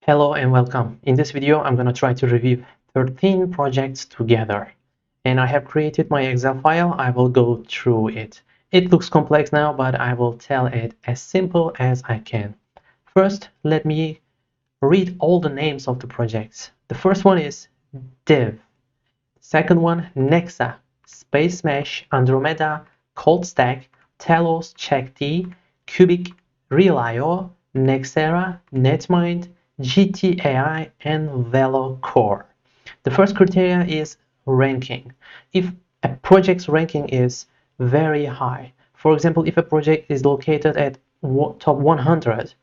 Hello and welcome. In this video, I'm going to try to review 13 projects together. And I have created my Excel file. I will go through it. It looks complex now, but I will tell it as simple as I can. First, let me read all the names of the projects. The first one is Div. Second one, Nexa, Space Mesh, Andromeda, Cold Stack, Telos, CheckD, Cubic, Real.io, Nexera, Netmind, GTAI, and VeloCore. The first criteria is ranking. If a project's ranking is very high, for example, if a project is located at top 100,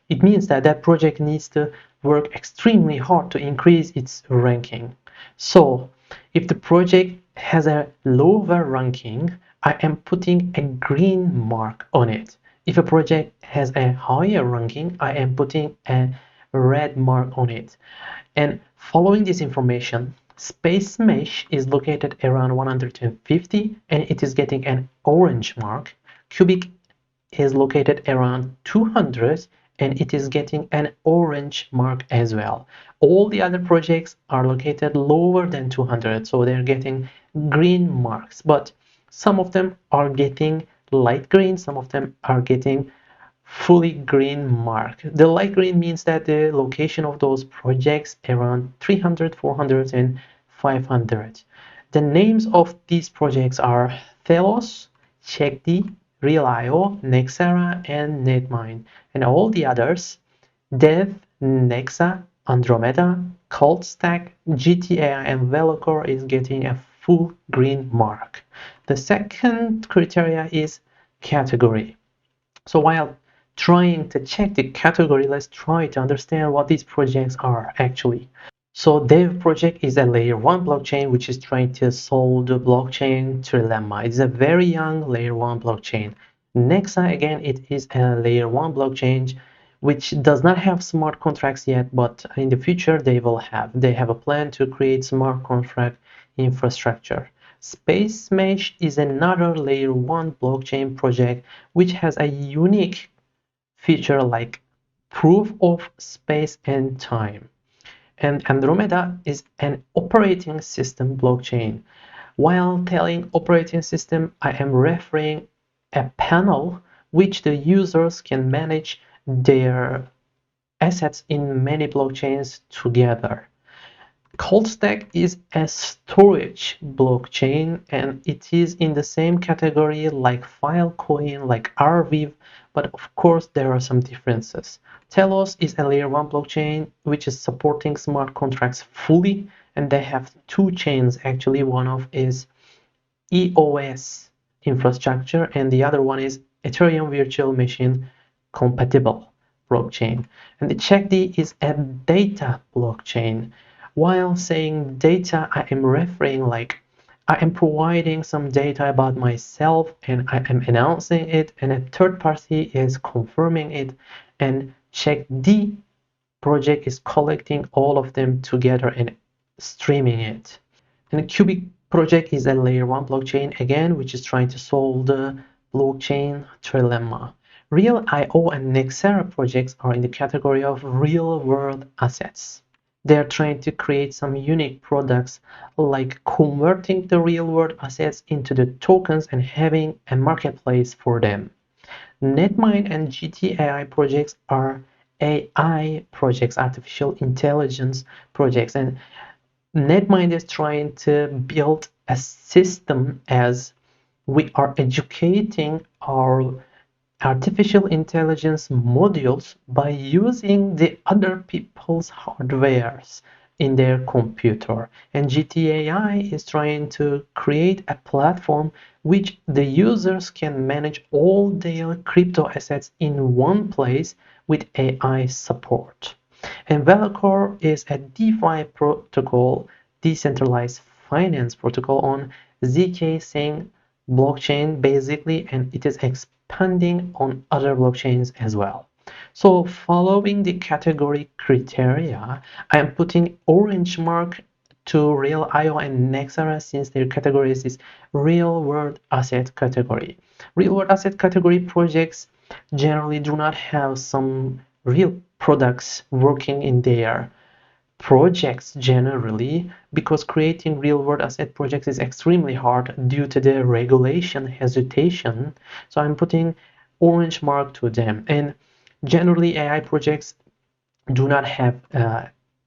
it means that that project needs to work extremely hard to increase its ranking. So if the project has a lower ranking, I am putting a green mark on it. If a project has a higher ranking, I am putting a red mark on it. And following this information, Space Mesh is located around 150 and it is getting an orange mark. Cubic is located around 200 and it is getting an orange mark as well. All the other projects are located lower than 200, so they're getting green marks, but some of them are getting light green, some of them are getting fully green mark. The light green means that the location of those projects around 300, 400, and 500. The names of these projects are Thelos, CheckD, Real.io, Nexera, and Netmind, and all the others, Dev, Nexa, Andromeda, Cold Stack, GTA, and VeloCore is getting a full green mark. The second criteria is category. So while trying to check the category, let's try to understand what these projects are actually. So Dev project is a layer 1 blockchain which is trying to solve the blockchain trilemma. It's a very young layer 1 blockchain. Nexa, again, it is a layer 1 blockchain which does not have smart contracts yet, but in the future they will have. They have a plan to create smart contract infrastructure. Space Mesh is another layer 1 blockchain project which has a unique feature like proof of space and time. And Andromeda is an operating system blockchain. While telling operating system, I am referring a panel which the users can manage their assets in many blockchains together. Cold Stack is a storage blockchain and it is in the same category like Filecoin, like Arweave, but of course there are some differences. Telos is a layer 1 blockchain which is supporting smart contracts fully, and they have two chains actually. One of is EOS infrastructure and the other one is Ethereum virtual machine compatible blockchain. And the CheckD is a data blockchain. While saying data, I am referring like I am providing some data about myself and I am announcing it, and a third party is confirming it, and CheckD project is collecting all of them together and streaming it. And the Cubic project is a layer 1 blockchain again, which is trying to solve the blockchain trilemma. Real.io and Nexera projects are in the category of real world assets. They are trying to create some unique products like converting the real world assets into the tokens and having a marketplace for them. Netmind and GTAI projects are AI projects, artificial intelligence projects, and Netmind is trying to build a system as we are educating our artificial intelligence modules by using the other people's hardwares in their computer. And GTAI is trying to create a platform which the users can manage all their crypto assets in one place with AI support. And VeloCore is a DeFi protocol, decentralized finance protocol on ZK Sync blockchain basically, and it is expanding on other blockchains as well. So following the category criteria, I am putting orange mark to Real.io and Nexera since their categories is real world asset category. Real world asset category projects generally do not have some real products working in their projects generally, because creating real world asset projects is extremely hard due to the regulation hesitation. So I'm putting orange mark to them. And generally AI projects do not have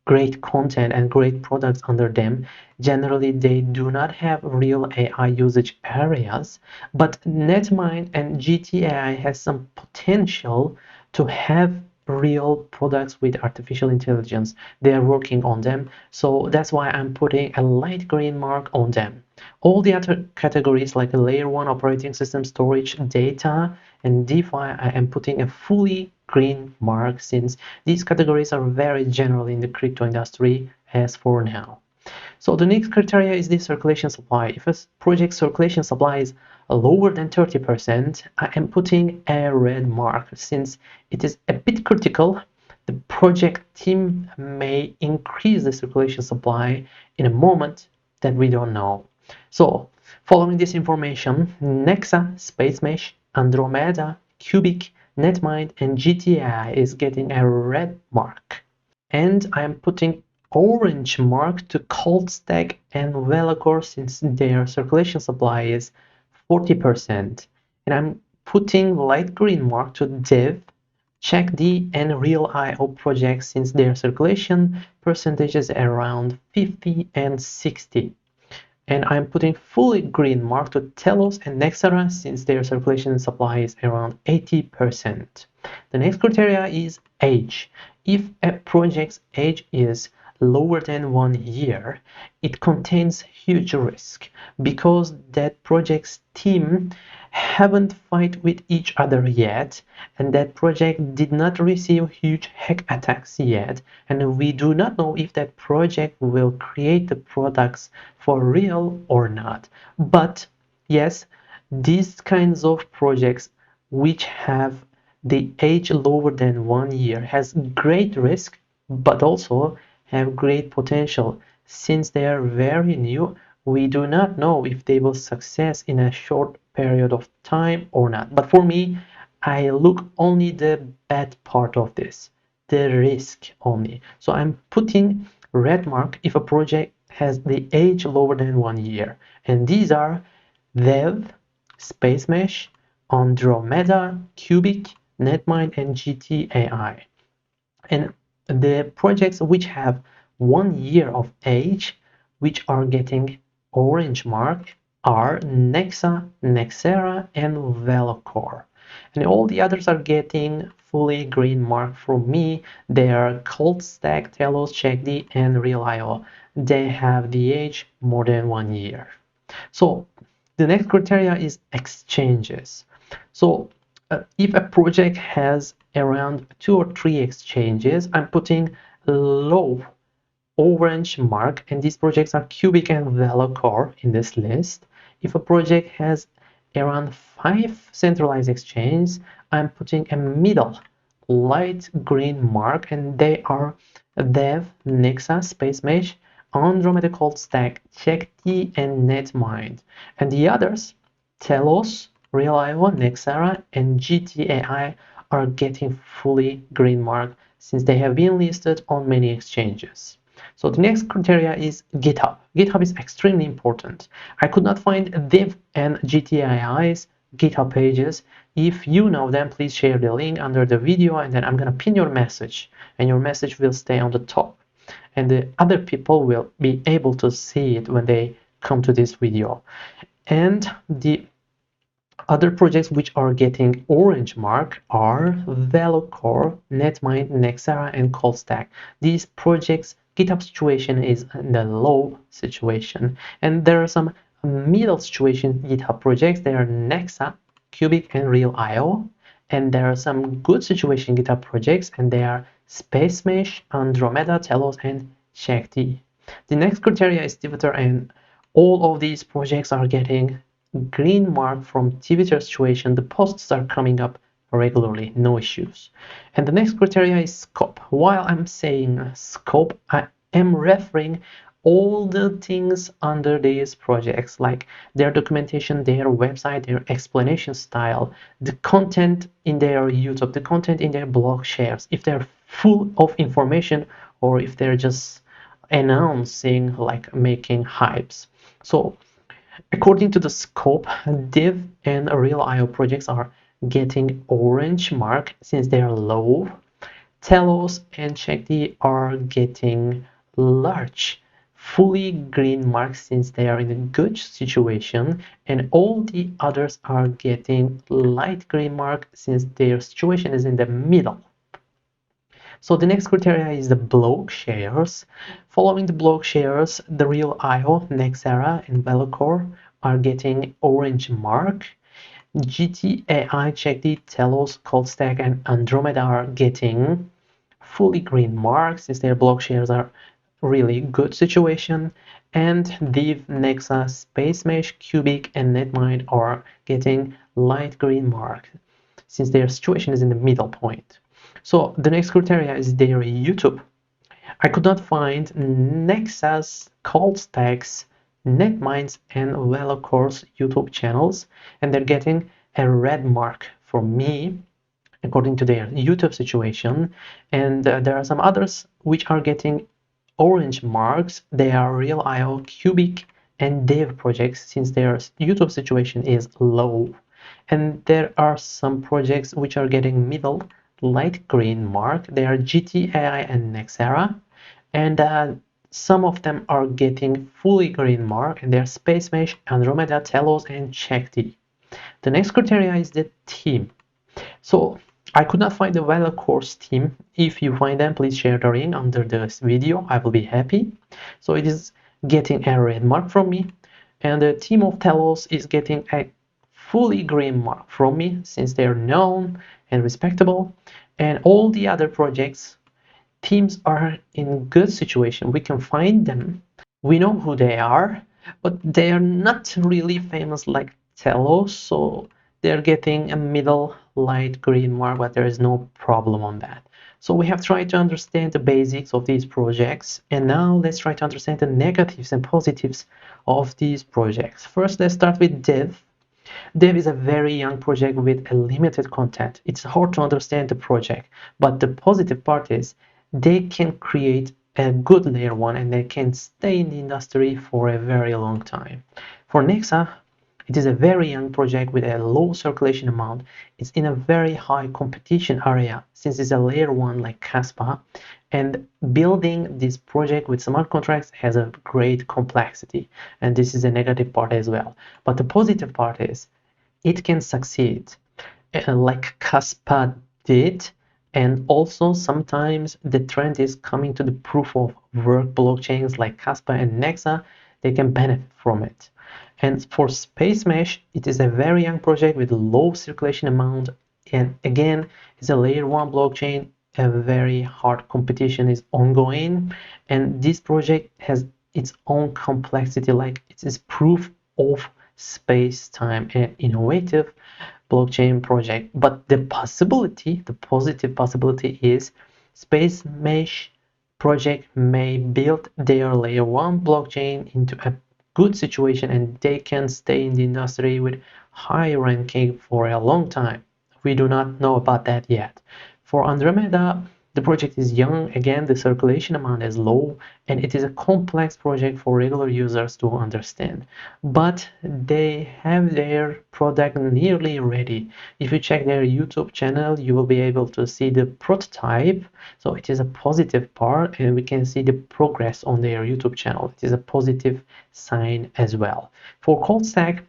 great content and great products under them. Generally, they do not have real AI usage areas, but Netmind and GTAI has some potential to have real products with artificial intelligence. They are working on them, so that's why I'm putting a light green mark on them. All the other categories like a layer 1 operating system, storage, data, and DeFi, I am putting a fully green mark, since these categories are very general in the crypto industry as for now. So the next criteria is the circulation supply. If a project circulation supply is lower than 30%, I am putting a red mark, since it is a bit critical. The project team may increase the circulation supply in a moment that we don't know. So following this information, Nexa, Space Mesh, Andromeda, Cubic, Netmind, and GTI is getting a red mark. And I'm putting orange mark to Cold Stack and Velocore, since their circulation supply is 40%. And I'm putting light green mark to Dev, CheckD, and Real IO projects, since their circulation percentage is around 50 and 60. And I'm putting fully green mark to Telos and Nexara, since their circulation supply is around 80%. The next criteria is age. If a project's age is lower than 1 year, it contains huge risk, because that project's team haven't fight with each other yet, and that project did not receive huge hack attacks yet, and we do not know if that project will create the products for real or not. But yes, these kinds of projects which have the age lower than 1 year has great risk, but also have great potential. Since they are very new, we do not know if they will success in a short period of time or not. But for me, I look only the bad part of this, the risk only. So I'm putting red mark if a project has the age lower than 1 year. And these are Dev, Space Mesh, Andromeda, Cubic, Netmind, and GTAI. And the projects which have 1 year of age, which are getting orange mark, are Nexa, Nexera, and Velocore. And all the others are getting fully green mark from me. They are Cold Stack, Telos, CheckD, and Real.io. They have the age more than 1 year. So the next criteria is exchanges. So if a project has around 2 or 3 exchanges, I'm putting low orange mark, and these projects are Cubic and Velocore in this list. If a project has around 5 centralized exchanges, I'm putting a middle light green mark, and they are Dev, Nexa, Space Mesh, Andromeda, Cold Stack, CheckD, and Netmind. And the others, Telos, Real.io, Nexara, and GTAI, are getting fully green mark, since they have been listed on many exchanges. So the next criteria is GitHub. GitHub is extremely important. I could not find Dev and GTAI's GitHub pages. If you know them, please share the link under the video, and then I'm gonna pin your message, and your message will stay on the top, and the other people will be able to see it when they come to this video. And the other projects which are getting orange mark are Velocore, Netmind, Nexara, and Coldstack. These projects GitHub situation is in the low situation, and there are some middle situation GitHub projects. They are Nexa, Cubic, and Real.io, and there are some good situation GitHub projects, and they are Space Mesh, Andromeda, Telos, and CheckD. The next criteria is Twitter, and all of these projects are getting green mark from Twitter situation. The posts are coming up regularly, no issues. And the next criteria is scope. While I'm saying scope, I am referring all the things under these projects, like their documentation, their website, their explanation style, the content in their YouTube, the content in their blog shares, if they're full of information or if they're just announcing, like making hypes. So according to the scope, div and real IO projects are getting orange mark since they are low. Telos and Shakti are getting large, fully green marks since they are in a good situation, and all the others are getting light green mark since their situation is in the middle. So the next criteria is the blog shares. Following the blog shares, the real IO, Nexera, and Velocore are getting orange mark. GTAI, Checkd, Telos, ColdStack, and Andromeda are getting fully green marks since their blog shares are really good situation. And Div, Nexa, Space Mesh, Cubic, and Netmind are getting light green mark since their situation is in the middle point. So the next criteria is their YouTube. I could not find Nexa's, ColdStack's, Netmind's, and Velocore's YouTube channels, and they're getting a red mark for me according to their YouTube situation. And there are some others which are getting orange marks. They are Real IO, Cubic, and Dev projects since their YouTube situation is low. And there are some projects which are getting middle light green mark. They are GTAI and Nexera. And some of them are getting fully green mark, and they're Space Mesh, Andromeda, Telos, and Checkd. The next criteria is the team. So I could not find the Valor course team. If you find them, please share the link under this video. I will be happy. So it is getting a red mark from me, and the team of Telos is getting a fully green mark from me since they are known and respectable. And all the other projects, teams are in good situation. We can find them. We know who they are, but they are not really famous like Telos, so they're getting a middle light green mark, but there is no problem on that. So we have tried to understand the basics of these projects, and now let's try to understand the negatives and positives of these projects. First, let's start with Dev. Dev is a very young project with a limited content. It's hard to understand the project, but the positive part is they can create a good layer one and they can stay in the industry for a very long time. For Nexa, it is a very young project with a low circulation amount. It's in a very high competition area since it's a layer one like Caspa, and building this project with smart contracts has a great complexity, and this is a negative part as well. But the positive part is it can succeed like Caspa did, and also sometimes the trend is coming to the proof of work blockchains like Caspa and Nexa. They can benefit from it. And for Space Mesh, it is a very young project with low circulation amount, and again, it's a layer one blockchain. A very hard competition is ongoing, and this project has its own complexity, like it is proof of space-time and innovative blockchain project. But the possibility, the positive possibility is Space Mesh project may build their layer one blockchain into a good situation and they can stay in the industry with high ranking for a long time. We do not know about that yet. For Andromeda, the project is young, again the circulation amount is low, and it is a complex project for regular users to understand. But they have their product nearly ready. If you check their YouTube channel, you will be able to see the prototype. So it is a positive part, and we can see the progress on their YouTube channel. It is a positive sign as well. For ColdStack,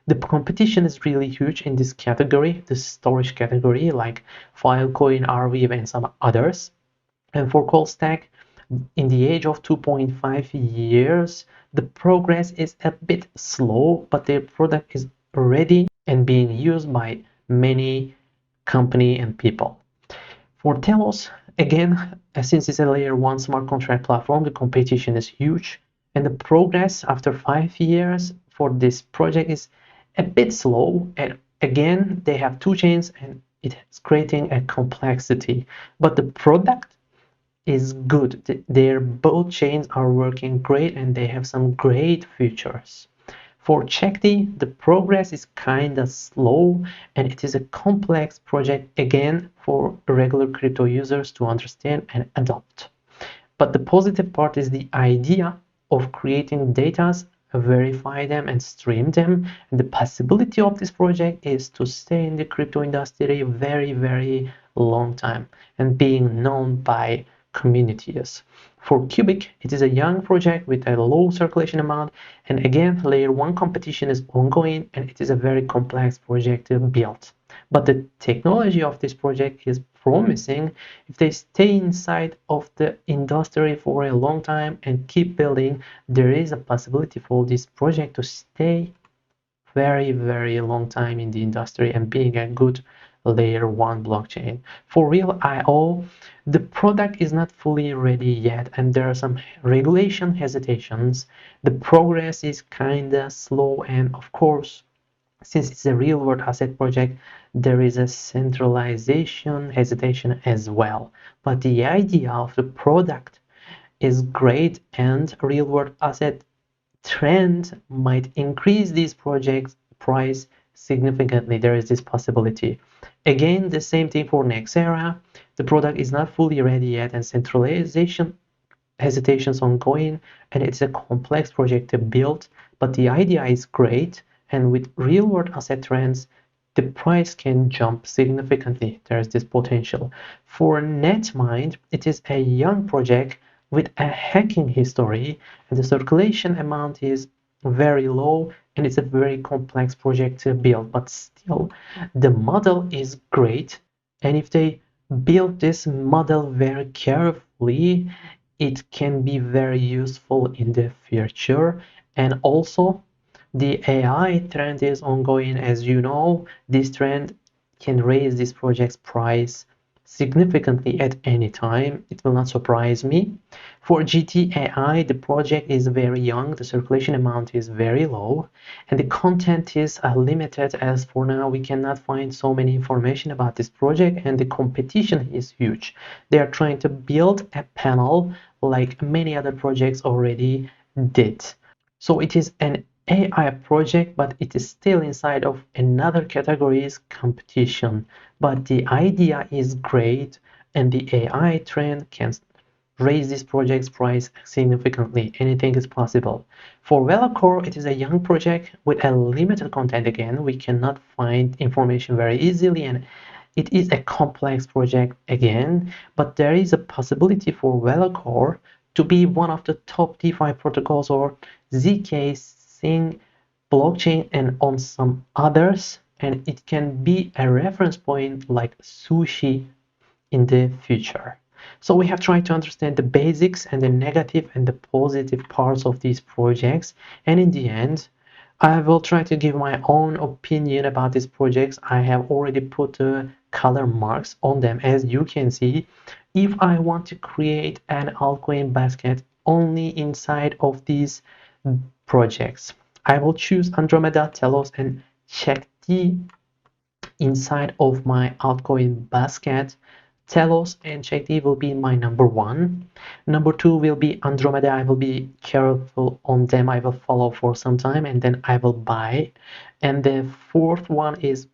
the competition is really huge in this category, the storage category, like Filecoin, Arweave, and some others. And for ColdStack, in the age of 2.5 years, the progress is a bit slow, but their product is ready and being used by many company and people. For Telos, again, since it's a layer one smart contract platform, the competition is huge, and the progress after 5 years for this project is a bit slow. And again, they have two chains and it's creating a complexity, but the product is good. Their both chains are working great and they have some great features. For Chekti, the progress is kinda slow and it is a complex project again for regular crypto users to understand and adopt. But the positive part is the idea of creating data, verify them and stream them. And the possibility of this project is to stay in the crypto industry very, very long time and being known by communities. For Cubic, it is a young project with a low circulation amount. And again, layer one competition is ongoing and it is a very complex project to build. But the technology of this project is promising if they stay inside of the industry for a long time and keep building. There is a possibility for this project to stay very, very long time in the industry and being a good layer one blockchain. For real IO, the product is not fully ready yet and there are some regulation hesitations. The progress is kinda slow and of course since it's a real world asset project, there is a centralization hesitation as well. But the idea of the product is great and real world asset trend might increase these projects price significantly. There is this possibility. Again, the same thing for Nexera. The product is not fully ready yet and centralization hesitations ongoing and it's a complex project to build, but the idea is great and with real world asset trends the price can jump significantly. There's this potential. For Netmind, it is a young project with a hacking history and the circulation amount is very low and it's a very complex project to build, but still the model is great and if they build this model very carefully it can be very useful in the future. And also the AI trend is ongoing. As you know, this trend can raise this project's price significantly at any time. It will not surprise me. For GTAI, the project is very young, the circulation amount is very low, and the content is limited as for now we cannot find so many information about this project and the competition is huge. They are trying to build a panel like many other projects already did. So it is an AI project, but it is still inside of another category's competition. But the idea is great, and the AI trend can raise this project's price significantly. Anything is possible. For Velocore, it is a young project with a limited content again. We cannot find information very easily, and it is a complex project again, but there is a possibility for Velocore to be one of the top DeFi protocols or ZK Sync blockchain and on some others, and it can be a reference point like Sushi in the future. So we have tried to understand the basics and the negative and the positive parts of these projects, and in the end I will try to give my own opinion about these projects. I have already put color marks on them. As you can see, if I want to create an altcoin basket only inside of these projects, I will choose Andromeda, Telos, and check the inside of my altcoin basket. Telos and Chekti will be my number one. Number two will be Andromeda. I will be careful on them. I will follow for some time and then I will buy. And the fourth one is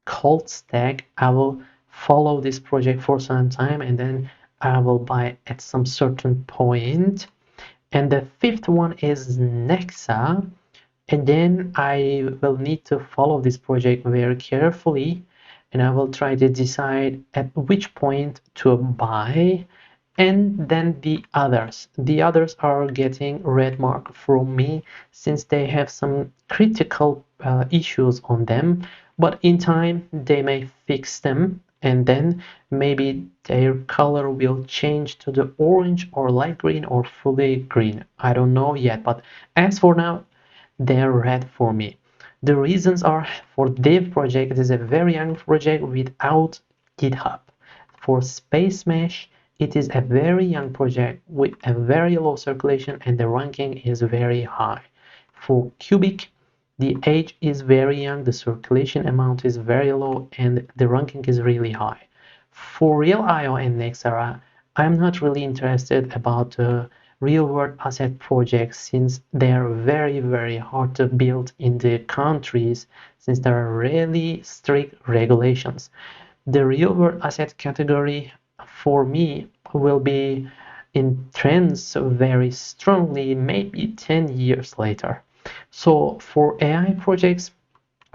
Cold Stack. I will follow this project for some time and then I will buy at some certain point. And the fifth one is Nexa. And then I will need to follow this project very carefully and I will try to decide at which point to buy. And then the others are getting red mark from me since they have some critical issues on them, but in time they may fix them and then maybe their color will change to the orange or light green or fully green. I don't know yet, but as for now they're red for me. The reasons are for Dev project, it is a very young project without GitHub. For Space Mesh, it is a very young project with a very low circulation and the ranking is very high. For Cubic, the age is very young, the circulation amount is very low and the ranking is really high. For Real.io and Nexera, I'm not really interested about the real world asset projects since they are very, very hard to build in the countries since there are really strict regulations. The real world asset category for me will be in trends very strongly, maybe 10 years later. So for AI projects,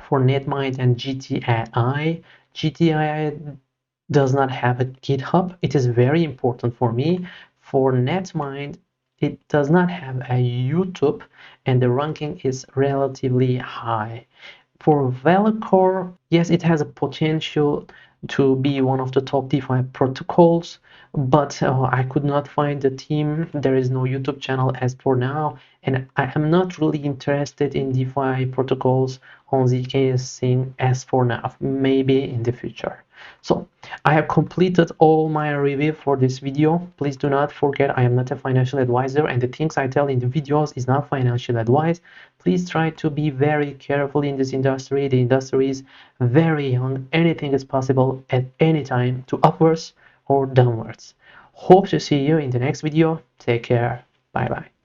for Netmind and GTI does not have a GitHub. It is very important for me. For Netmind, it does not have a YouTube and the ranking is relatively high. For Velocore, yes, it has a potential to be one of the top DeFi protocols, but I could not find the team. There is no YouTube channel as for now, and I am not really interested in DeFi protocols on ZK thing as for now, maybe in the future. So I have completed all my review for this video. Please do not forget I am not a financial advisor and the things I tell in the videos is not financial advice. Please try to be very careful in this industry. The industry is very young. Anything is possible at any time to upwards or downwards. Hope to see you in the next video. Take care. Bye bye.